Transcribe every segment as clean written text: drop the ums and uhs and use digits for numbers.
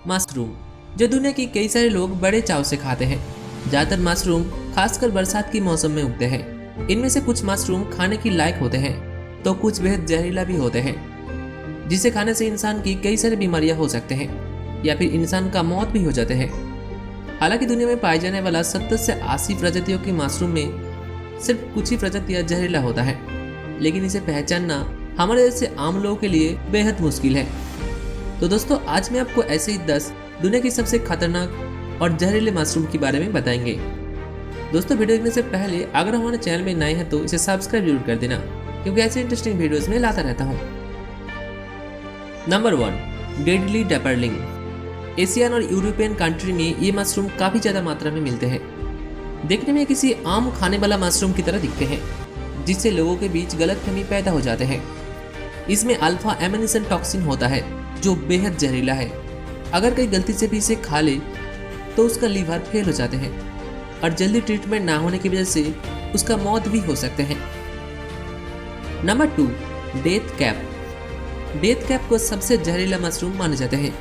Mushroom, जो दुनिया के कई सारे लोग बड़े चाव से खाते हैं। ज़्यादातर मशरूम खासकर बरसात के मौसम में उगते हैं। इनमें से कुछ मशरूम खाने की लायक होते हैं तो कुछ बेहद जहरीला भी होते हैं, जिसे खाने से इंसान की कई सारी बीमारियां हो सकते हैं या फिर इंसान का मौत भी हो जाते हैं। हालांकि दुनिया में पाए जाने वाला 70 से 80 प्रजातियों के मशरूम में सिर्फ कुछ ही प्रजातियां जहरीला होता है, लेकिन इसे पहचानना हमारे जैसे आम लोगों के लिए बेहद मुश्किल है। तो दोस्तों, आज मैं आपको ऐसे ही 10 दुनिया की सबसे खतरनाक और जहरीले मशरूम के बारे में बताएंगे। दोस्तों, वीडियो देखने से पहले अगर हमारे चैनल में नए हैं तो इसे सब्सक्राइब जरूर कर देना, क्योंकि ऐसे इंटरेस्टिंग वीडियोस में लाता रहता हूँ। Number 1, deadly dapperling. एशियन और यूरोपियन कंट्री में ये मशरूम काफ़ी ज़्यादा मात्रा में मिलते हैं। देखने में किसी आम खाने वाला मशरूम की तरह दिखते हैं, जिससे लोगों के बीच गलतफहमी पैदा हो जाते हैं। इसमें अल्फा एमिनिसन टॉक्सिन होता है, जो बेहद जहरीला है। अगर कोई गलती से भी इसे खा ले तो उसका लीवर फेल हो जाते हैं और जल्दी ट्रीटमेंट ना होने की वजह से उसका मौत भी हो सकते हैं। Number 2, death cap. Death cap को सबसे जहरीला मशरूम माने जाते हैं।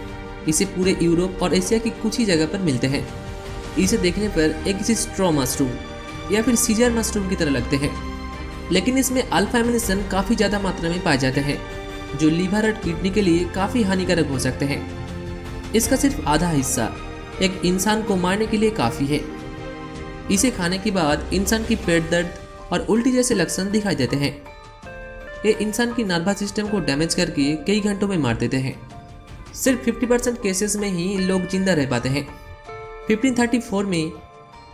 इसे पूरे यूरोप और एशिया की कुछ ही जगह पर मिलते हैं। इसे देखने पर एक किसी स्ट्रॉ मशरूम या फिर सीजर मशरूम की तरह लगते हैं, लेकिन इसमें अल्फा एमिनिसन काफ़ी ज़्यादा मात्रा में पाए जाते हैं, जो लीवर और किडनी के लिए काफ़ी हानिकारक हो सकते हैं। इसका सिर्फ आधा हिस्सा एक इंसान को मारने के लिए काफ़ी है। इसे खाने के बाद इंसान की पेट दर्द और उल्टी जैसे लक्षण दिखाई देते हैं। ये इंसान की नर्वस सिस्टम को डैमेज करके कई घंटों में मार देते हैं। सिर्फ 50% केसेस में ही लोग जिंदा रह पाते हैं। 1534 में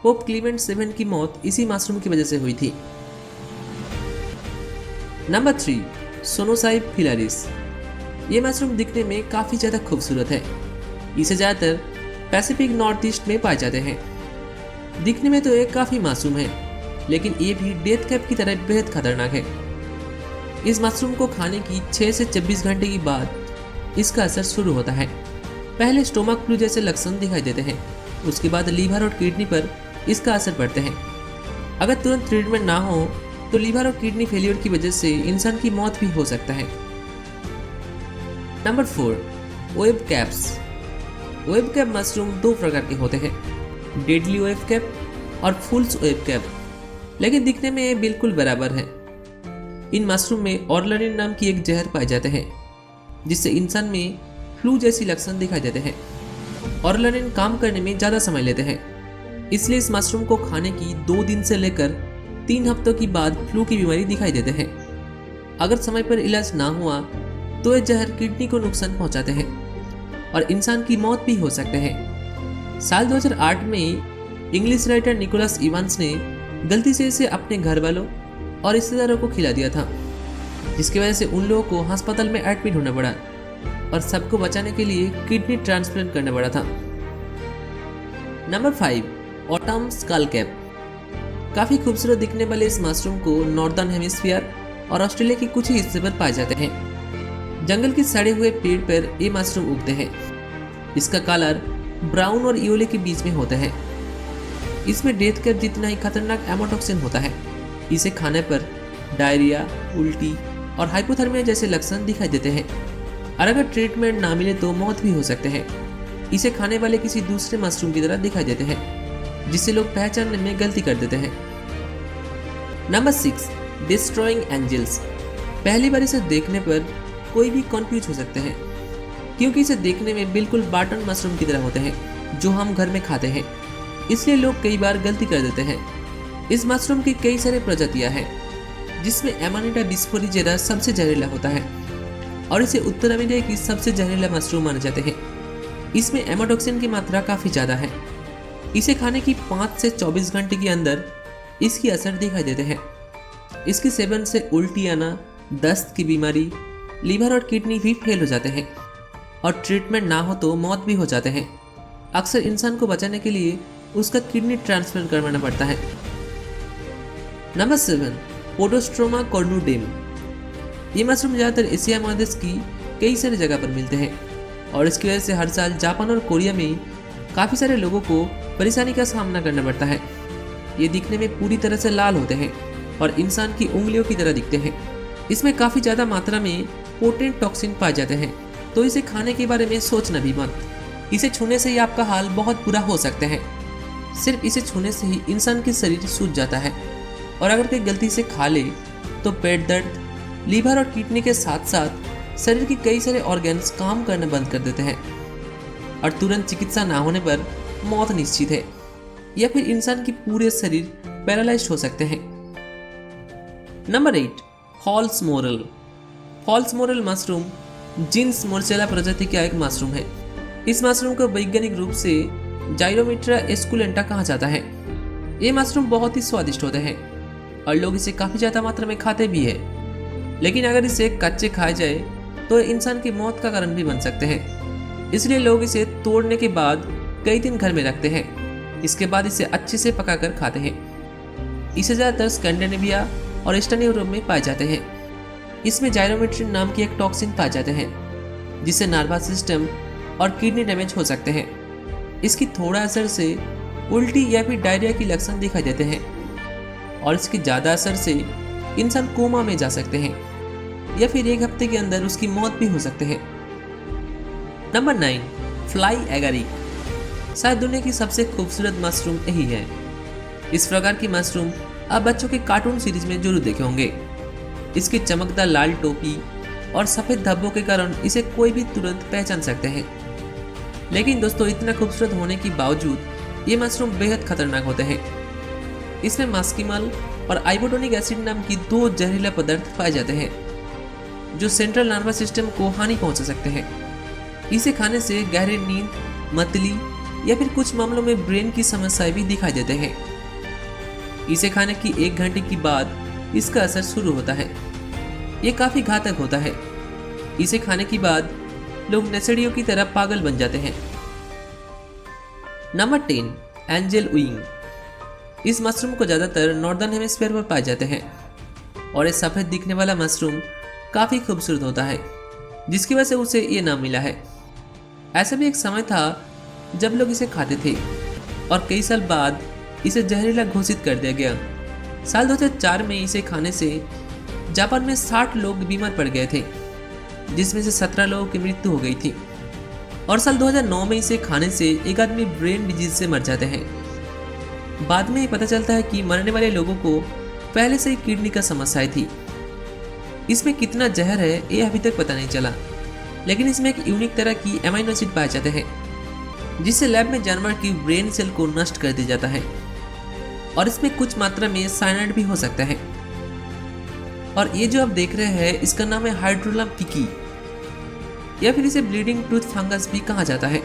पोप क्लीमेंट 7 की मौत इसी मशरूम की वजह से हुई थी। नंबर 3, सोनोसाई फिलारिस। ये मशरूम दिखने में काफ़ी ज़्यादा खूबसूरत है। इसे ज़्यादातर पैसिफिक नॉर्थ ईस्ट में पाए जाते हैं। दिखने में तो ये काफ़ी मासूम है, लेकिन ये भी डेथ कैप की तरह बेहद खतरनाक है। इस मशरूम को खाने की 6 से 24 घंटे के बाद इसका असर शुरू होता है। पहले स्टोमक फ्लू जैसे लक्षण दिखाई देते हैं, उसके बाद लीवर और किडनी पर इसका असर पड़ते हैं। अगर तुरंत ट्रीटमेंट ना हो तो लीवर और किडनी फेलियर की वजह से इंसान की मौत भी हो सकता है। Number 4, web caps. Web cap mushroom 2 प्रकार के होते हैं, डेडली वेब कैप और फुल्स वेब कैप, लेकिन दिखने में ये बिल्कुल बराबर है। इन मशरूम में ऑर्लनिन नाम की एक जहर पाए जाते हैं, जिससे इंसान में फ्लू जैसी लक्षण दिखाई देते हैं। ऑर्लनिन काम करने में ज़्यादा समय लेते हैं, इसलिए इस मशरूम को खाने की 2 दिन से लेकर 3 हफ्तों के बाद फ्लू की बीमारी दिखाई देते हैं। अगर समय पर इलाज ना हुआ तो ये जहर किडनी को नुकसान पहुंचाते हैं और इंसान की मौत भी हो सकते हैं। साल 2008 में इंग्लिश राइटर निकोलस इवांस ने गलती से इसे अपने घर वालों और रिश्तेदारों को खिला दिया था, जिसकी वजह से उन लोगों को अस्पताल में एडमिट होना पड़ा और सबको बचाने के लिए किडनी ट्रांसप्लांट करना पड़ा था। Number 5, autumn school cap. काफ़ी खूबसूरत दिखने वाले इस मशरूम को नॉर्दर्न हेमिस्फीयर और ऑस्ट्रेलिया के कुछ ही हिस्से पर पाए जाते हैं। जंगल के सड़े हुए पेड़ पर ये मशरूम उगते हैं। इसका कलर ब्राउन और येलो के बीच में होता है। इसमें डेथ कैप जितना ही खतरनाक एमोटॉक्सिन होता है। इसे खाने पर डायरिया, उल्टी और हाइपोथर्मिया जैसे लक्षण दिखाई देते हैं, और अगर ट्रीटमेंट ना मिले तो मौत भी हो सकते हैं। इसे खाने वाले किसी दूसरे मशरूम की तरह दिखाई देते हैं, जिससे लोग पहचानने में गलती कर देते हैं। Number 6, destroying angels. पहली बार इसे देखने पर कोई भी कंफ्यूज हो सकते हैं, क्योंकि इसे देखने में बिल्कुल बटन मशरूम की तरह होते हैं, जो हम घर में खाते हैं। इसलिए लोग कई बार गलती कर देते हैं। इस मशरूम की कई सारे प्रजातियां हैं, जिसमें एमानिटा बिस्फोरिजेरा सबसे जहरीला होता है और इसे उत्तर अमेरिका की सबसे जहरीला मशरूम माने जाते हैं। इसमें एमाटॉक्सिन की मात्रा काफ़ी ज़्यादा है। इसे खाने की 5 से 24 घंटे के अंदर इसकी असर दिखाई देते हैं। इसके सेवन से उल्टी आना, दस्त की बीमारी, लीवर और किडनी भी फेल हो जाते हैं और ट्रीटमेंट ना हो तो मौत भी हो जाते हैं। अक्सर इंसान को बचाने के लिए उसका किडनी ट्रांसप्लांट करवाना पड़ता है। नंबर 7, पोडोस्ट्रोमा कॉर्नुडेम। ये मशरूम ज़्यादातर एशिया महादेश की कई सारी जगह पर मिलते हैं और इसकी वजह से हर साल जापान और कोरिया में काफ़ी सारे लोगों को परेशानी का सामना करना पड़ता है। ये दिखने में पूरी तरह से लाल होते हैं और इंसान की उंगलियों की तरह दिखते हैं। इसमें काफ़ी ज़्यादा मात्रा में पोटेंट टॉक्सिन पाए जाते हैं, तो इसे खाने के बारे में सोचना भी मत। इसे छूने से ही आपका हाल बहुत बुरा हो सकता है। सिर्फ इसे छूने से ही इंसान की शरीर सूज जाता है और अगर कोई गलती से खा ले तो पेट दर्द, लीवर और किडनी के साथ साथ शरीर के कई सारे ऑर्गन्स काम करना बंद कर देते हैं और तुरंत चिकित्सा ना होने पर मौत निश्चित है या फिर इंसान की पूरे शरीर पैरालाइज्ड हो सकते हैं। Number 8, false morel. False morel mushroom genus Morchella प्रजाति का एक मशरूम है। इस मशरूम को वैज्ञानिक रूप से जाइरोमिट्रा एस्कुलेंटा कहा जाता है। ये मशरूम बहुत ही स्वादिष्ट होते हैं और लोग इसे काफ़ी ज़्यादा मात्रा में खाते भी हैं, लेकिन अगर इसे कच्चे खाए जाए तो इंसान की मौत का कारण भी बन सकते हैं। इसलिए लोग इसे तोड़ने के बाद कई दिन घर में रखते हैं। इसके बाद इसे अच्छे से पकाकर खाते हैं। इसे ज़्यादातर स्कैंडिनेविया और ईस्टर्न यूरोप में पाए जाते हैं। इसमें जाइरोमेट्रिन नाम की एक टॉक्सिन पाए जाते हैं जिससे नर्वस सिस्टम और किडनी डैमेज हो सकते हैं। इसकी थोड़ा असर से उल्टी या फिर डायरिया की लक्षण दिखाई देते हैं और इसकी ज़्यादा असर से इंसान कोमा में जा सकते हैं या फिर एक हफ्ते के अंदर उसकी मौत भी हो सकते हैं। Number 9, fly agaric. शायद दुनिया की सबसे खूबसूरत मशरूम यही है। इस प्रकार की मशरूम आप बच्चों के कार्टून सीरीज में जरूर देखे होंगे। इसकी चमकदार लाल टोपी और सफ़ेद धब्बों के कारण इसे कोई भी तुरंत पहचान सकते हैं। लेकिन दोस्तों, इतना खूबसूरत होने के बावजूद ये मशरूम बेहद खतरनाक होते हैं। इसमें मास्किमल और आइबोटोनिक एसिड नाम की 2 जहरीला पदार्थ पाए जाते हैं जो सेंट्रल नर्वस सिस्टम को हानि पहुंचा सकते हैं। इसे खाने से गहरी नींद, मतली या फिर कुछ मामलों में ब्रेन की समस्याएं भी दिखाई देते हैं। इसे खाने की 1 घंटे के बाद इसका असर शुरू होता है। ये काफ़ी घातक होता है। इसे खाने के बाद लोग नशेड़ियों की तरह पागल बन जाते हैं। Number 10, angel wing. इस मशरूम को ज़्यादातर नॉर्दर्न हेमिस्फीयर पर पाए जाते हैं और ये सफ़ेद दिखने वाला मशरूम काफ़ी खूबसूरत होता है जिसकी वजह से उसे ये नाम मिला है। ऐसा भी एक समय था जब लोग इसे खाते थे और कई साल बाद इसे जहरीला घोषित कर दिया गया। साल 2004 में इसे खाने से जापान में 60 लोग बीमार पड़ गए थे जिसमें से 17 लोगों की मृत्यु हो गई थी और साल 2009 में इसे खाने से एक आदमी ब्रेन डिजीज से मर जाते हैं। बाद में पता चलता है कि मरने वाले लोगों को पहले से ही किडनी का समस्या थी। इसमें कितना जहर है ये अभी तक पता नहीं चला, लेकिन इसमें एक यूनिक तरह की एमाइनो एसिड पाए जाते हैं जिससे लैब में जानवर की ब्रेन सेल को नष्ट कर दिया जाता है और इसमें कुछ मात्रा में साइनाइड भी हो सकता है। और ये जो आप देख रहे हैं इसका नाम है हाइड्रोलम पिकी या फिर इसे ब्लीडिंग टूथ फंगस भी कहा जाता है।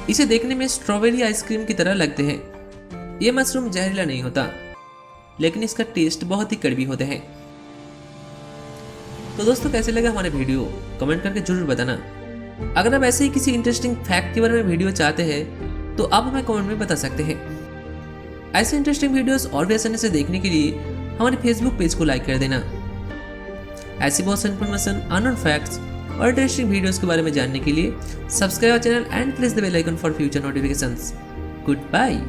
इसे देखने में स्ट्रॉबेरी आइसक्रीम की तरह लगते हैं। ये मशरूम जहरीला नहीं होता, लेकिन इसका टेस्ट बहुत ही कड़वी होते हैं। तो दोस्तों, कैसे लगा हमारे वीडियो कमेंट करके जरूर बताना। अगर आप ऐसे ही किसी इंटरेस्टिंग फैक्ट के बारे में वीडियो चाहते हैं तो आप हमें कमेंट में बता सकते हैं। ऐसे इंटरेस्टिंग वीडियोस और भी आसानी से देखने के लिए हमारे फेसबुक पेज को लाइक कर देना। ऐसी बहुत सारी इन्फॉर्मेशन, अननोन फैक्ट्स और इंटरेस्टिंग वीडियोस के बारे में जानने के लिए subscribe channel and press the bell icon for future notifications. Good bye.